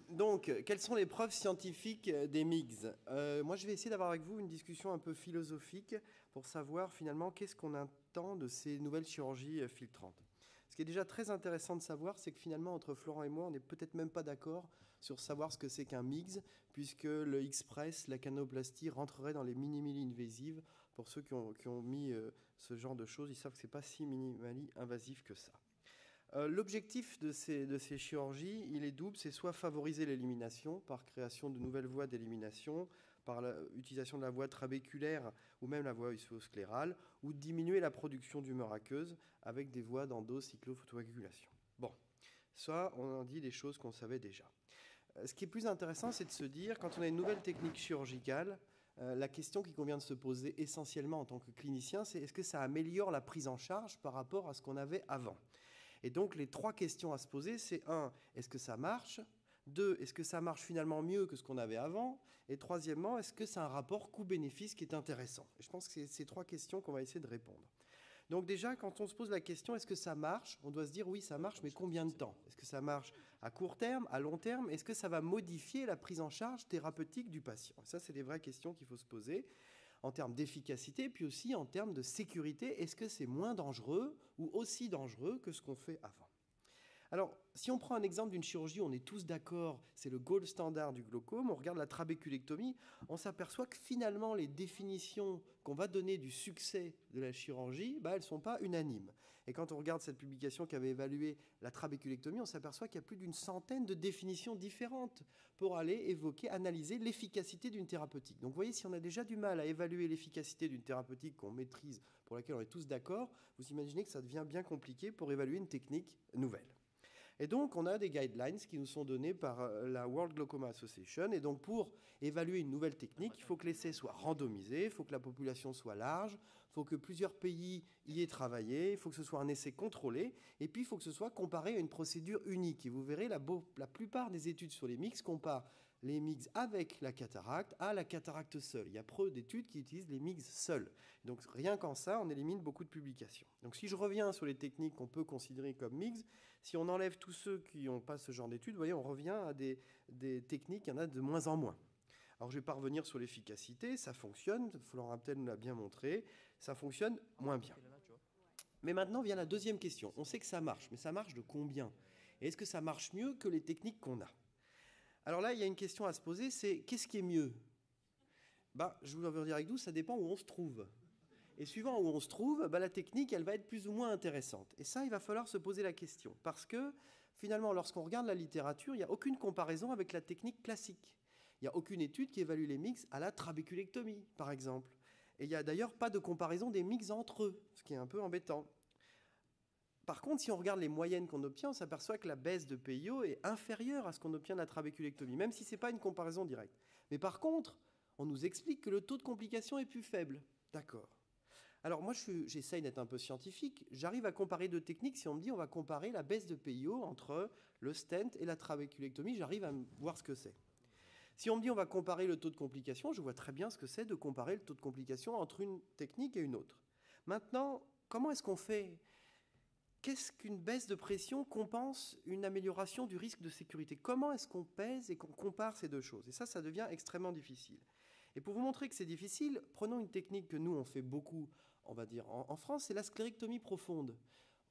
Donc, quelles sont les preuves scientifiques des MIGS? Moi, je vais essayer d'avoir avec vous une discussion un peu philosophique pour savoir finalement qu'est-ce qu'on attend de ces nouvelles chirurgies filtrantes. Ce qui est déjà très intéressant de savoir, c'est que finalement, entre Florent et moi, on n'est peut-être même pas d'accord sur savoir ce que c'est qu'un MIGS, puisque le X-Press, la canoplastie, rentrerait dans les minimally invasives. Pour ceux qui ont mis ce genre de choses, ils savent que ce n'est pas si minimally invasif que ça. L'objectif de ces chirurgies, il est double, c'est soit favoriser l'élimination par création de nouvelles voies d'élimination, par l'utilisation de la voie trabéculaire ou même la voie œsophosclérale, ou diminuer la production d'humeur aqueuse avec des voies d'endocyclophotocoagulation. Bon, ça, on en dit des choses qu'on savait déjà. Ce qui est plus intéressant, c'est de se dire, quand on a une nouvelle technique chirurgicale, la question qui convient de se poser essentiellement en tant que clinicien, c'est est-ce que ça améliore la prise en charge par rapport à ce qu'on avait avant ? Et donc, les trois questions à se poser, c'est 1, est-ce que ça marche ? 2, est-ce que ça marche finalement mieux que ce qu'on avait avant ? Et troisièmement, est-ce que c'est un rapport coût-bénéfice qui est intéressant ? Et je pense que c'est ces trois questions qu'on va essayer de répondre. Donc déjà, quand on se pose la question, est-ce que ça marche ? On doit se dire, oui, ça marche, mais combien de temps ? Est-ce que ça marche à court terme, à long terme ? Est-ce que ça va modifier la prise en charge thérapeutique du patient ? Et ça, c'est les vraies questions qu'il faut se poser en termes d'efficacité, puis aussi en termes de sécurité. Est-ce que c'est moins dangereux ou aussi dangereux que ce qu'on fait avant ? Alors, si on prend un exemple d'une chirurgie, on est tous d'accord, c'est le gold standard du glaucome, on regarde la trabéculectomie, on s'aperçoit que finalement, les définitions qu'on va donner du succès de la chirurgie, elles ne sont pas unanimes. Et quand on regarde cette publication qui avait évalué la trabéculectomie, on s'aperçoit qu'il y a plus d'une centaine de définitions différentes pour aller évoquer, analyser l'efficacité d'une thérapeutique. Donc vous voyez, si on a déjà du mal à évaluer l'efficacité d'une thérapeutique qu'on maîtrise, pour laquelle on est tous d'accord, vous imaginez que ça devient bien compliqué pour évaluer une technique nouvelle. Et donc, on a des guidelines qui nous sont donnés par la World Glaucoma Association. Et donc, pour évaluer une nouvelle technique, il faut que l'essai soit randomisé, il faut que la population soit large, il faut que plusieurs pays y aient travaillé, il faut que ce soit un essai contrôlé, et puis il faut que ce soit comparé à une procédure unique. Et vous verrez, la plupart des études sur les MIGS comparent les MIGS avec la cataracte à la cataracte seule. Il y a peu d'études qui utilisent les MIGS seuls. Donc rien qu'en ça, on élimine beaucoup de publications. Donc si je reviens sur les techniques qu'on peut considérer comme MIGS, si on enlève tous ceux qui n'ont pas ce genre d'études, vous voyez, on revient à des techniques, il y en a de moins en moins. Alors je ne vais pas revenir sur l'efficacité, ça fonctionne, Florent Raptel nous l'a bien montré, ça fonctionne moins bien. Mais maintenant vient la deuxième question. On sait que ça marche, mais ça marche de combien ? Et est-ce que ça marche mieux que les techniques qu'on a ? Alors là, il y a une question à se poser, c'est qu'est-ce qui est mieux ? Je vous dire avec vous, ça dépend où on se trouve. Et suivant où on se trouve, la technique, elle va être plus ou moins intéressante. Et ça, il va falloir se poser la question. Parce que, finalement, lorsqu'on regarde la littérature, il n'y a aucune comparaison avec la technique classique. Il n'y a aucune étude qui évalue les MIGS à la trabéculectomie, par exemple. Et il n'y a d'ailleurs pas de comparaison des MIGS entre eux, ce qui est un peu embêtant. Par contre, si on regarde les moyennes qu'on obtient, on s'aperçoit que la baisse de PIO est inférieure à ce qu'on obtient de la trabéculectomie, même si ce n'est pas une comparaison directe. Mais par contre, on nous explique que le taux de complication est plus faible. D'accord. Alors moi, j'essaye d'être un peu scientifique. J'arrive à comparer deux techniques. Si on me dit on va comparer la baisse de PIO entre le stent et la trabéculectomie, j'arrive à voir ce que c'est. Si on me dit on va comparer le taux de complication, je vois très bien ce que c'est de comparer le taux de complication entre une technique et une autre. Maintenant, comment est-ce qu'on fait ? Qu'est-ce qu'une baisse de pression compense une amélioration du risque de sécurité ? Comment est-ce qu'on pèse et qu'on compare ces deux choses ? Et ça devient extrêmement difficile. Et pour vous montrer que c'est difficile, prenons une technique que nous, on fait beaucoup, on va dire, en France, c'est la sclérectomie profonde.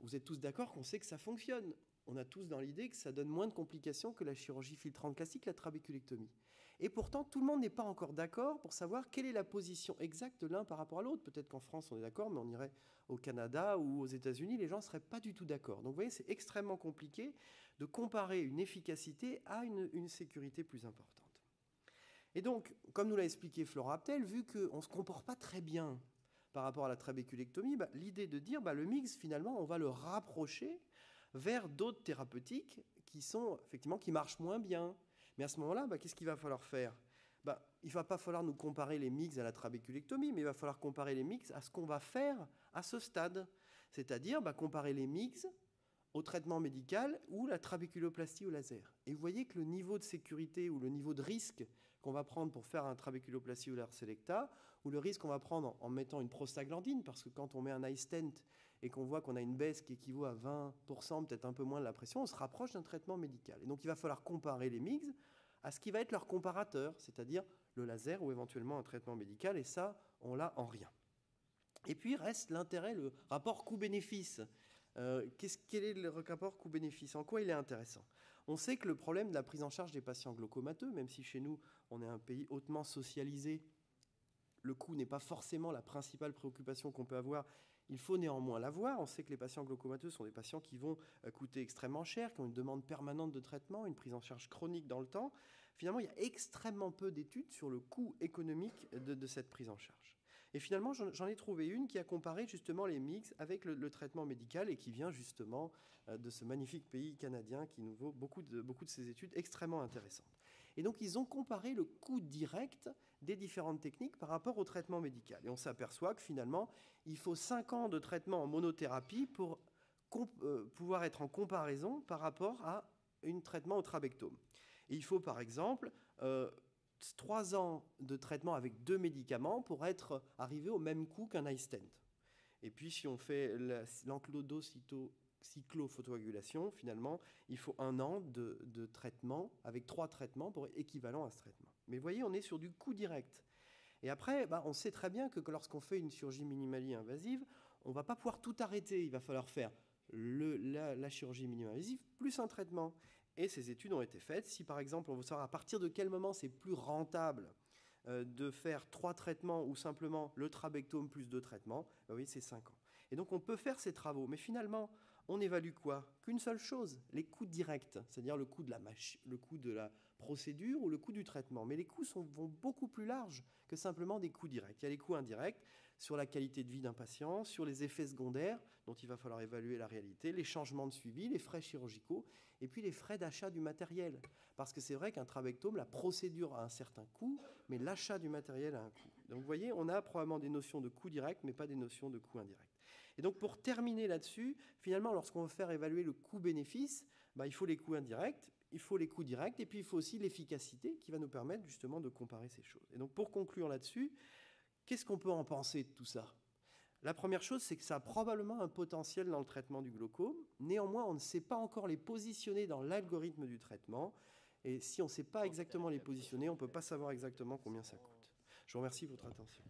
Vous êtes tous d'accord qu'on sait que ça fonctionne. On a tous dans l'idée que ça donne moins de complications que la chirurgie filtrante classique, la trabéculectomie. Et pourtant, tout le monde n'est pas encore d'accord pour savoir quelle est la position exacte de l'un par rapport à l'autre. Peut-être qu'en France, on est d'accord, mais on irait au Canada ou aux États-Unis, les gens ne seraient pas du tout d'accord. Donc vous voyez, c'est extrêmement compliqué de comparer une efficacité à une sécurité plus importante. Et donc, comme nous l'a expliqué Florent Raptel, vu qu'on ne se comporte pas très bien par rapport à la trabéculectomie, l'idée de dire le MIGS, finalement, on va le rapprocher vers d'autres thérapeutiques qui marchent moins bien. Mais à ce moment-là, qu'est-ce qu'il va falloir faire ? Il ne va pas falloir nous comparer les MIGS à la trabéculectomie, mais il va falloir comparer les MIGS à ce qu'on va faire à ce stade. C'est-à-dire comparer les MIGS au traitement médical ou la trabéculoplastie au laser. Et vous voyez que le niveau de sécurité ou le niveau de risque qu'on va prendre pour faire un trabéculoplastie ou laser selecta, ou le risque qu'on va prendre en mettant une prostaglandine, parce que quand on met un iStent et qu'on voit qu'on a une baisse qui équivaut à 20%, peut-être un peu moins de la pression, on se rapproche d'un traitement médical. Et donc il va falloir comparer les MIGS à ce qui va être leur comparateur, c'est-à-dire le laser ou éventuellement un traitement médical, et ça, on l'a en rien. Et puis reste l'intérêt, le rapport coût-bénéfice. Quel est le rapport coût-bénéfice? En quoi il est intéressant? On sait que le problème de la prise en charge des patients glaucomateux, même si chez nous, on est un pays hautement socialisé, le coût n'est pas forcément la principale préoccupation qu'on peut avoir. Il faut néanmoins l'avoir. On sait que les patients glaucomateux sont des patients qui vont coûter extrêmement cher, qui ont une demande permanente de traitement, une prise en charge chronique dans le temps. Finalement, il y a extrêmement peu d'études sur le coût économique de cette prise en charge. Et finalement, j'en ai trouvé une qui a comparé justement les MIGS avec le traitement médical et qui vient justement de ce magnifique pays canadien qui nous vaut beaucoup de ces études extrêmement intéressantes. Et donc, ils ont comparé le coût direct des différentes techniques par rapport au traitement médical. Et on s'aperçoit que finalement, il faut 5 ans de traitement en monothérapie pour pouvoir être en comparaison par rapport à un traitement au trabectome. Et il faut par exemple 3 ans de traitement avec 2 médicaments pour être arrivé au même coût qu'un iStent. Et puis si on fait l'enclodocyclophotocoagulation, finalement, il faut 1 an de traitement avec 3 traitements pour être équivalent à ce traitement. Mais vous voyez, on est sur du coût direct. Et après, on sait très bien que lorsqu'on fait une chirurgie minimally invasive, on ne va pas pouvoir tout arrêter. Il va falloir faire la chirurgie minimally invasive plus un traitement. Et ces études ont été faites. Si par exemple, on veut savoir à partir de quel moment c'est plus rentable de faire 3 traitements ou simplement le trabectome plus 2 traitements, oui, c'est 5 ans. Et donc on peut faire ces travaux. Mais finalement, on évalue quoi? Qu'une seule chose, les coûts directs, c'est-à-dire le coût de la procédure ou le coût du traitement. Mais les coûts vont beaucoup plus larges que simplement des coûts directs. Il y a les coûts indirects sur la qualité de vie d'un patient, sur les effets secondaires dont il va falloir évaluer la réalité, les changements de suivi, les frais chirurgicaux, et puis les frais d'achat du matériel. Parce que c'est vrai qu'un trabectome, la procédure a un certain coût, mais l'achat du matériel a un coût. Donc vous voyez, on a probablement des notions de coûts directs, mais pas des notions de coûts indirects. Et donc pour terminer là-dessus, finalement, lorsqu'on veut faire évaluer le coût-bénéfice, il faut les coûts indirects, il faut les coûts directs, et puis il faut aussi l'efficacité qui va nous permettre justement de comparer ces choses. Et donc pour conclure là-dessus, qu'est-ce qu'on peut en penser de tout ça? La première chose, c'est que ça a probablement un potentiel dans le traitement du glaucome. Néanmoins, on ne sait pas encore les positionner dans l'algorithme du traitement. Et si on ne sait pas exactement les positionner, on ne peut pas savoir exactement combien ça coûte. Je vous remercie de votre attention.